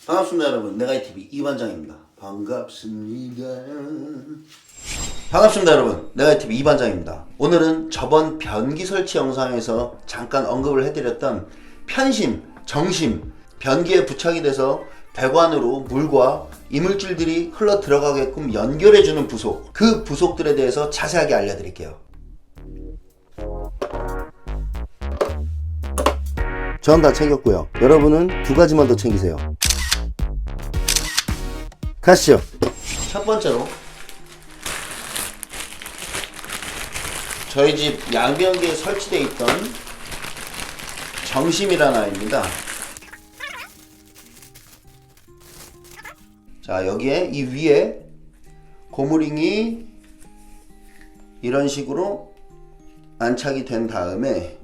반갑습니다 여러분, 내가이TV 이반장입니다. 반갑습니다. 반갑습니다 여러분, 내가이TV 이반장입니다. 오늘은 저번 변기 설치 영상에서 잠깐 언급을 해드렸던 편심, 정심, 변기에 부착이 돼서 배관으로 물과 이물질들이 흘러 들어가게끔 연결해주는 부속, 그 부속들에 대해서 자세하게 알려드릴게요. 전 다 챙겼고요. 여러분은 두 가지만 더 챙기세요. 가시죠. 첫 번째로 저희 집 양변기에 설치되어 있던 정심이라는 아이입니다. 자, 여기에 이 위에 고무링이 이런 식으로 안착이 된 다음에,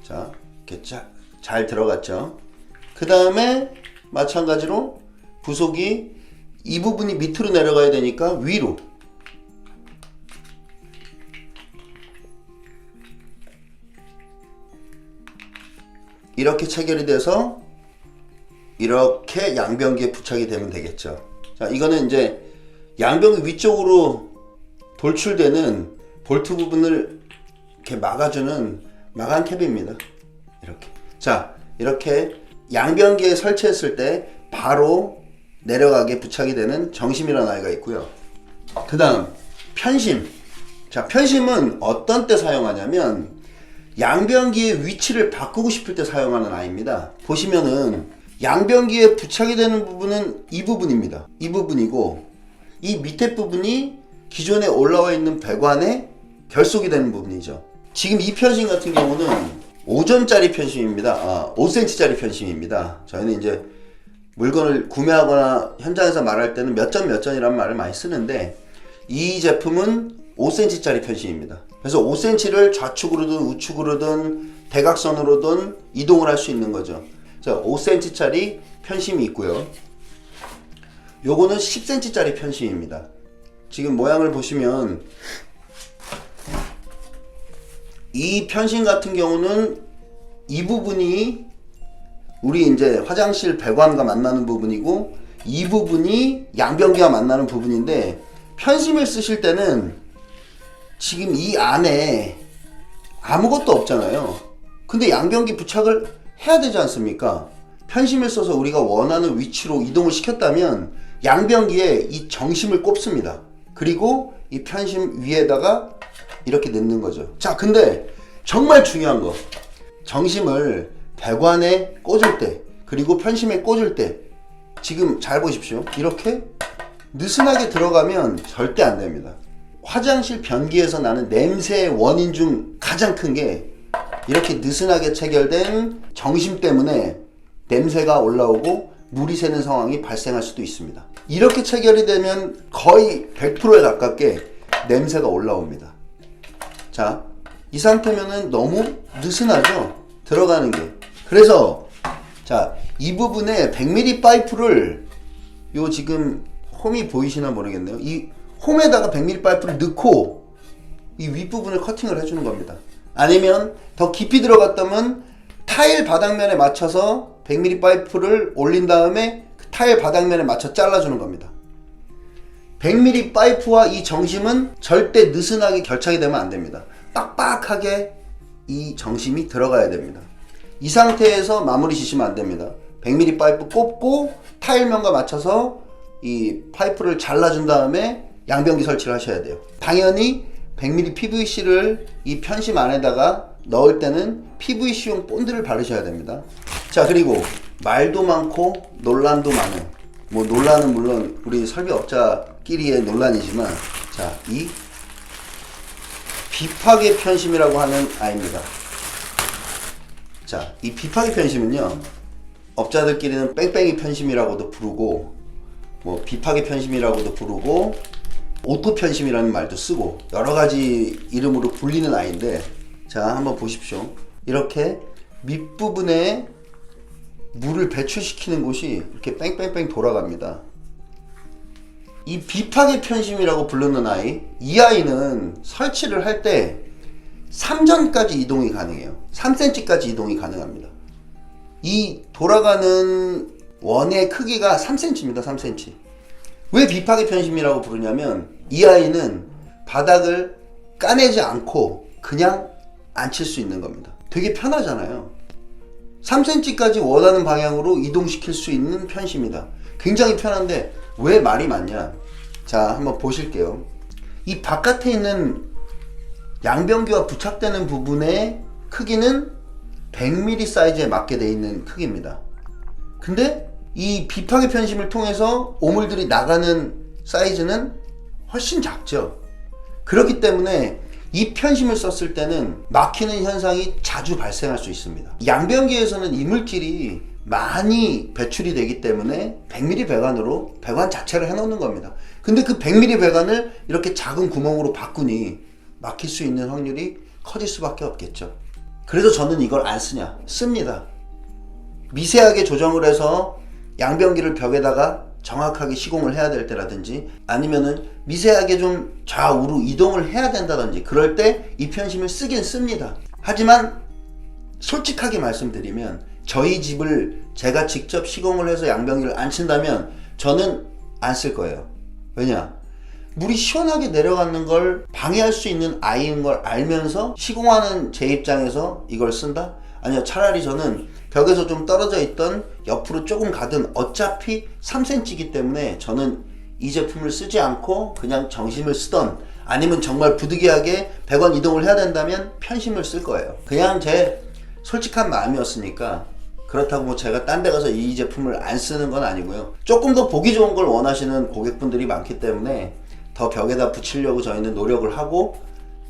자, 이렇게 잘 들어갔죠. 그 다음에 마찬가지로 부속이 이 부분이 밑으로 내려가야 되니까 위로, 이렇게 체결이 돼서 이렇게 양변기에 부착이 되면 되겠죠. 자, 이거는 이제 양변기 위쪽으로 돌출되는 볼트 부분을 이렇게 막아주는 마감 캡입니다. 이렇게. 자, 이렇게 양변기에 설치했을 때 바로 내려가게 부착이 되는 정심이라는 아이가 있고요. 그 다음 편심. 자, 편심은 어떤 때 사용하냐면 양변기의 위치를 바꾸고 싶을 때 사용하는 아이입니다. 보시면은 양변기에 부착이 되는 부분은 이 부분입니다. 이 부분이고, 이 밑에 부분이 기존에 올라와 있는 배관에 결속이 되는 부분이죠. 지금 이 편심 같은 경우는 5점짜리 편심입니다. 5cm짜리 편심입니다. 저희는 이제 물건을 구매하거나 현장에서 말할 때는 몇 점이라는 말을 많이 쓰는데, 이 제품은 5cm짜리 편심입니다. 그래서 5cm를 좌측으로든 우측으로든 대각선으로든 이동을 할 수 있는 거죠. 자, 5cm짜리 편심이 있고요. 요거는 10cm짜리 편심입니다. 지금 모양을 보시면 이 편심 같은 경우는 이 부분이 우리 이제 화장실 배관과 만나는 부분이고, 이 부분이 양변기와 만나는 부분인데, 편심을 쓰실 때는 지금 이 안에 아무것도 없잖아요. 근데 양변기 부착을 해야 되지 않습니까? 편심을 써서 우리가 원하는 위치로 이동을 시켰다면 양변기에 이 정심을 꼽습니다. 그리고 이 편심 위에다가 이렇게 넣는 거죠. 자, 근데 정말 중요한 거, 정심을 배관에 꽂을 때, 그리고 편심에 꽂을 때, 지금 잘 보십시오. 이렇게 느슨하게 들어가면 절대 안 됩니다. 화장실 변기에서 나는 냄새의 원인 중 가장 큰 게 이렇게 느슨하게 체결된 정심 때문에 냄새가 올라오고 물이 새는 상황이 발생할 수도 있습니다. 이렇게 체결이 되면 거의 100%에 가깝게 냄새가 올라옵니다. 자, 이 상태면은 너무 느슨하죠? 들어가는 게. 그래서 자, 이 부분에 100mm 파이프를, 요 지금 홈이 보이시나 모르겠네요. 이 홈에다가 100mm 파이프를 넣고 이 윗부분을 커팅을 해주는 겁니다. 아니면 더 깊이 들어갔다면 타일 바닥면에 맞춰서 100mm 파이프를 올린 다음에 그 타일 바닥면에 맞춰 잘라주는 겁니다. 100mm 파이프와 이 정심은 절대 느슨하게 결착이 되면 안 됩니다. 빡빡하게 이 정심이 들어가야 됩니다. 이 상태에서 마무리 지시면 안 됩니다. 100mm 파이프 꼽고 타일면과 맞춰서 이 파이프를 잘라준 다음에 양변기 설치를 하셔야 돼요. 당연히 100mm PVC를 이 편심 안에다가 넣을 때는 PVC용 본드를 바르셔야 됩니다. 자, 그리고 말도 많고 논란도 많은, 뭐 논란은 물론 우리 설비업자끼리의 논란이지만, 자, 이 비파괴 편심이라고 하는 아이입니다. 자, 이 비파괴 편심은요, 업자들끼리는 뺑뺑이 편심이라고도 부르고, 뭐 비파괴 편심이라고도 부르고, 오토 편심이라는 말도 쓰고 여러가지 이름으로 불리는 아이인데, 자, 한번 보십시오. 이렇게 밑부분에 물을 배출시키는 곳이 이렇게 뺑뺑뺑 돌아갑니다. 이 비파괴 편심이라고 부르는 아이, 이 아이는 설치를 할 때 3전까지 이동이 가능해요. 3cm까지 이동이 가능합니다. 이 돌아가는 원의 크기가 3cm입니다. 3cm. 왜 비파괴 편심이라고 부르냐면 이 아이는 바닥을 까내지 않고 그냥 앉힐 수 있는 겁니다. 되게 편하잖아요. 3cm까지 원하는 방향으로 이동시킬 수 있는 편심이다. 굉장히 편한데 왜 말이 많냐? 자, 한번 보실게요. 이 바깥에 있는 양변기와 부착되는 부분의 크기는 100mm 사이즈에 맞게 되어 있는 크기입니다. 근데 이 비파괴 편심을 통해서 오물들이 나가는 사이즈는 훨씬 작죠. 그렇기 때문에 이 편심을 썼을 때는 막히는 현상이 자주 발생할 수 있습니다. 양변기에서는 이물질이 많이 배출이 되기 때문에 100mm 배관으로 배관 자체를 해놓는 겁니다. 근데 그 100mm 배관을 이렇게 작은 구멍으로 바꾸니 막힐 수 있는 확률이 커질 수밖에 없겠죠. 그래서 저는 이걸 안 쓰냐? 씁니다. 미세하게 조정을 해서 양변기를 벽에다가 정확하게 시공을 해야 될 때라든지 아니면은 미세하게 좀 좌우로 이동을 해야 된다든지 그럴 때 이 편심을 쓰긴 씁니다. 하지만 솔직하게 말씀드리면 저희 집을 제가 직접 시공을 해서 양변기를 안 친다면 저는 안 쓸 거예요. 왜냐? 물이 시원하게 내려가는 걸 방해할 수 있는 아이인 걸 알면서 시공하는 제 입장에서 이걸 쓴다? 아니요, 차라리 저는 벽에서 좀 떨어져 있던 옆으로 조금 가든 어차피 3cm이기 때문에 저는 이 제품을 쓰지 않고 그냥 정심을 쓰던 아니면 정말 부득이하게 배관 이동을 해야 된다면 편심을 쓸 거예요. 그냥 제 솔직한 마음이었으니까. 그렇다고 뭐 제가 딴 데 가서 이 제품을 안 쓰는 건 아니고요. 조금 더 보기 좋은 걸 원하시는 고객분들이 많기 때문에 더 벽에다 붙이려고 저희는 노력을 하고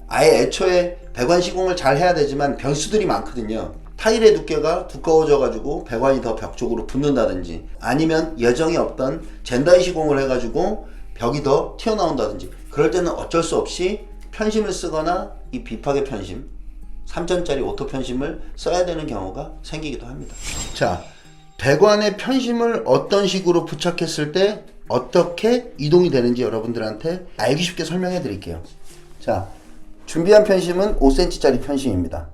아예 애초에 배관 시공을 잘 해야 되지만 변수들이 많거든요. 타일의 두께가 두꺼워져 가지고 배관이 더 벽 쪽으로 붙는다든지 아니면 예정이 없던 젠다이 시공을 해 가지고 벽이 더 튀어나온다든지 그럴 때는 어쩔 수 없이 편심을 쓰거나 이 비파괴 편심 3전짜리 오토 편심을 써야 되는 경우가 생기기도 합니다. 자, 배관의 편심을 어떤 식으로 부착했을 때 어떻게 이동이 되는지 여러분들한테 알기 쉽게 설명해 드릴게요. 자, 준비한 편심은 5cm짜리 편심입니다.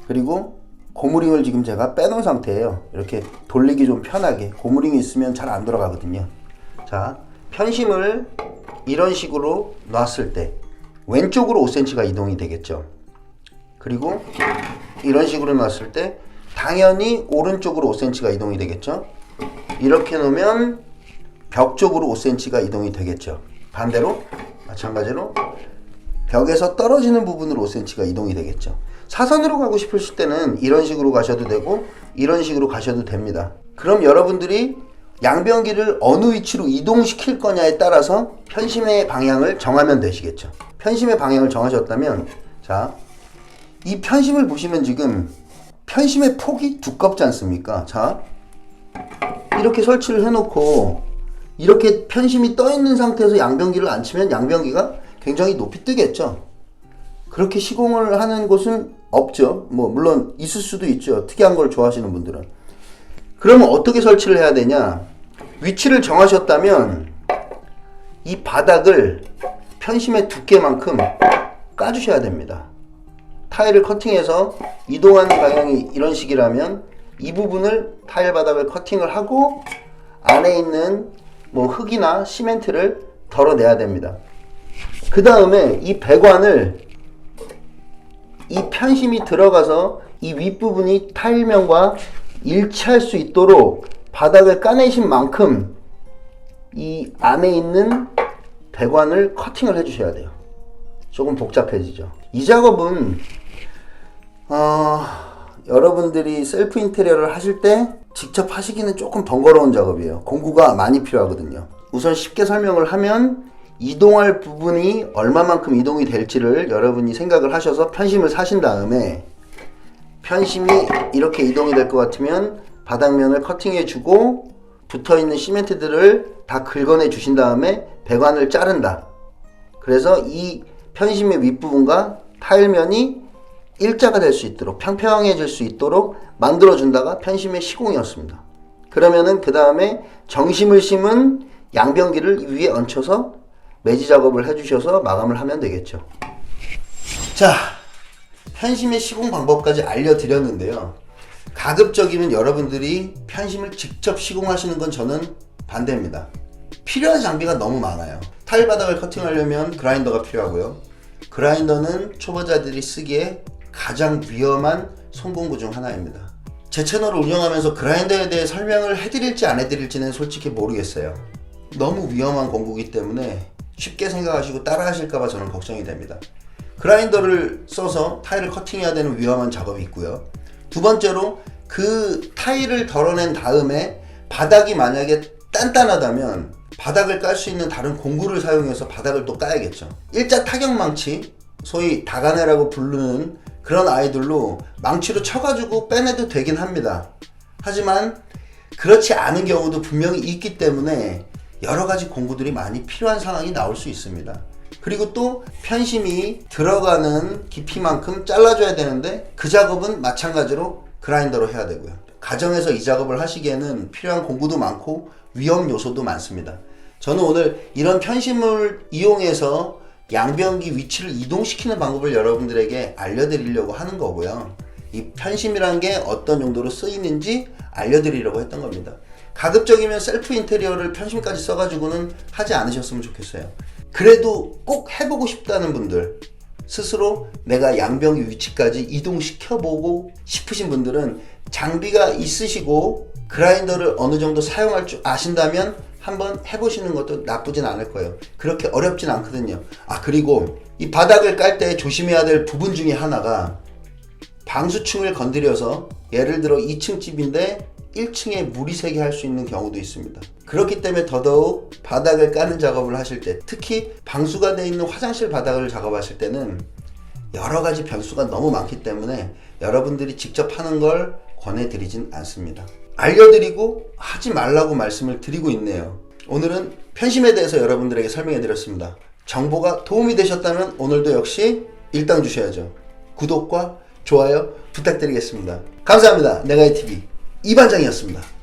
그리고 고무링을 지금 제가 빼놓은 상태예요. 이렇게 돌리기 좀 편하게. 고무링이 있으면 잘 안 들어가거든요. 자, 편심을 이런 식으로 놨을 때 왼쪽으로 5cm가 이동이 되겠죠. 그리고 이런 식으로 놨을 때 당연히 오른쪽으로 5cm가 이동이 되겠죠. 이렇게 놓으면 벽 쪽으로 5cm가 이동이 되겠죠. 반대로 마찬가지로 벽에서 떨어지는 부분으로 5cm가 이동이 되겠죠. 사선으로 가고 싶으실 때는 이런 식으로 가셔도 되고 이런 식으로 가셔도 됩니다. 그럼 여러분들이 양변기를 어느 위치로 이동시킬 거냐에 따라서 편심의 방향을 정하면 되시겠죠. 편심의 방향을 정하셨다면 자, 이 편심을 보시면 지금 편심의 폭이 두껍지 않습니까? 자, 이렇게 설치를 해놓고 이렇게 편심이 떠 있는 상태에서 양변기를 안 치면 양변기가 굉장히 높이 뜨겠죠. 그렇게 시공을 하는 곳은 없죠. 뭐 물론 있을 수도 있죠. 특이한 걸 좋아하시는 분들은. 그러면 어떻게 설치를 해야 되냐? 위치를 정하셨다면 이 바닥을 편심의 두께만큼 까주셔야 됩니다. 타일을 커팅해서 이동하는 방향이 이런 식이라면 이 부분을 타일 바닥을 커팅을 하고 안에 있는 뭐 흙이나 시멘트를 덜어내야 됩니다. 그 다음에 이 배관을 이 편심이 들어가서 이 윗부분이 타일면과 일치할 수 있도록 바닥을 까내신 만큼 이 안에 있는 배관을 커팅을 해주셔야 돼요. 조금 복잡해지죠. 이 작업은 여러분들이 셀프 인테리어를 하실 때 직접 하시기는 조금 번거로운 작업이에요. 공구가 많이 필요하거든요. 우선 쉽게 설명을 하면 이동할 부분이 얼마만큼 이동이 될지를 여러분이 생각을 하셔서 편심을 사신 다음에 편심이 이렇게 이동이 될 것 같으면 바닥면을 커팅해 주고 붙어있는 시멘트들을 다 긁어내 주신 다음에 배관을 자른다. 그래서 이 편심의 윗부분과 타일면이 일자가 될 수 있도록 평평해질 수 있도록 만들어 준다가 편심의 시공이었습니다. 그러면은 그 다음에 정심을 심은 양변기를 위에 얹혀서 매지 작업을 해주셔서 마감을 하면 되겠죠. 자, 편심의 시공 방법까지 알려드렸는데요. 가급적이면 여러분들이 편심을 직접 시공하시는 건 저는 반대입니다. 필요한 장비가 너무 많아요. 타일 바닥을 커팅하려면 그라인더가 필요하고요. 그라인더는 초보자들이 쓰기에 가장 위험한 손공구 중 하나입니다. 제 채널을 운영하면서 그라인더에 대해 설명을 해드릴지 안 해드릴지는 솔직히 모르겠어요. 너무 위험한 공구이기 때문에 쉽게 생각하시고 따라 하실까봐 저는 걱정이 됩니다. 그라인더를 써서 타일을 커팅해야 되는 위험한 작업이 있고요. 두 번째로 그 타일을 덜어낸 다음에 바닥이 만약에 단단하다면 바닥을 깔 수 있는 다른 공구를 사용해서 바닥을 또 까야겠죠. 일자 타격망치, 소위 다가네라고 부르는 그런 아이들로 망치로 쳐가지고 빼내도 되긴 합니다. 하지만 그렇지 않은 경우도 분명히 있기 때문에 여러가지 공구들이 많이 필요한 상황이 나올 수 있습니다. 그리고 또 편심이 들어가는 깊이만큼 잘라줘야 되는데 그 작업은 마찬가지로 그라인더로 해야 되고요. 가정에서 이 작업을 하시기에는 필요한 공구도 많고 위험 요소도 많습니다. 저는 오늘 이런 편심을 이용해서 양변기 위치를 이동시키는 방법을 여러분들에게 알려드리려고 하는 거고요. 이 편심이란 게 어떤 용도로 쓰이는지 알려드리려고 했던 겁니다. 가급적이면 셀프 인테리어를 편심까지 써가지고는 하지 않으셨으면 좋겠어요. 그래도 꼭 해보고 싶다는 분들, 스스로 내가 양변기 위치까지 이동시켜보고 싶으신 분들은 장비가 있으시고 그라인더를 어느 정도 사용할 줄 아신다면 한번 해보시는 것도 나쁘진 않을 거예요. 그렇게 어렵진 않거든요. 그리고 이 바닥을 깔 때 조심해야 될 부분 중에 하나가 방수층을 건드려서 예를 들어 2층 집인데 1층에 물이 새게 할 수 있는 경우도 있습니다. 그렇기 때문에 더더욱 바닥을 까는 작업을 하실 때, 특히 방수가 되어 있는 화장실 바닥을 작업하실 때는 여러가지 변수가 너무 많기 때문에 여러분들이 직접 하는 걸 권해드리진 않습니다. 알려드리고 하지 말라고 말씀을 드리고 있네요. 오늘은 편심에 대해서 여러분들에게 설명해 드렸습니다. 정보가 도움이 되셨다면 오늘도 역시 일당 주셔야죠. 구독과 좋아요 부탁드리겠습니다. 감사합니다. 내가이TV 이반장이었습니다.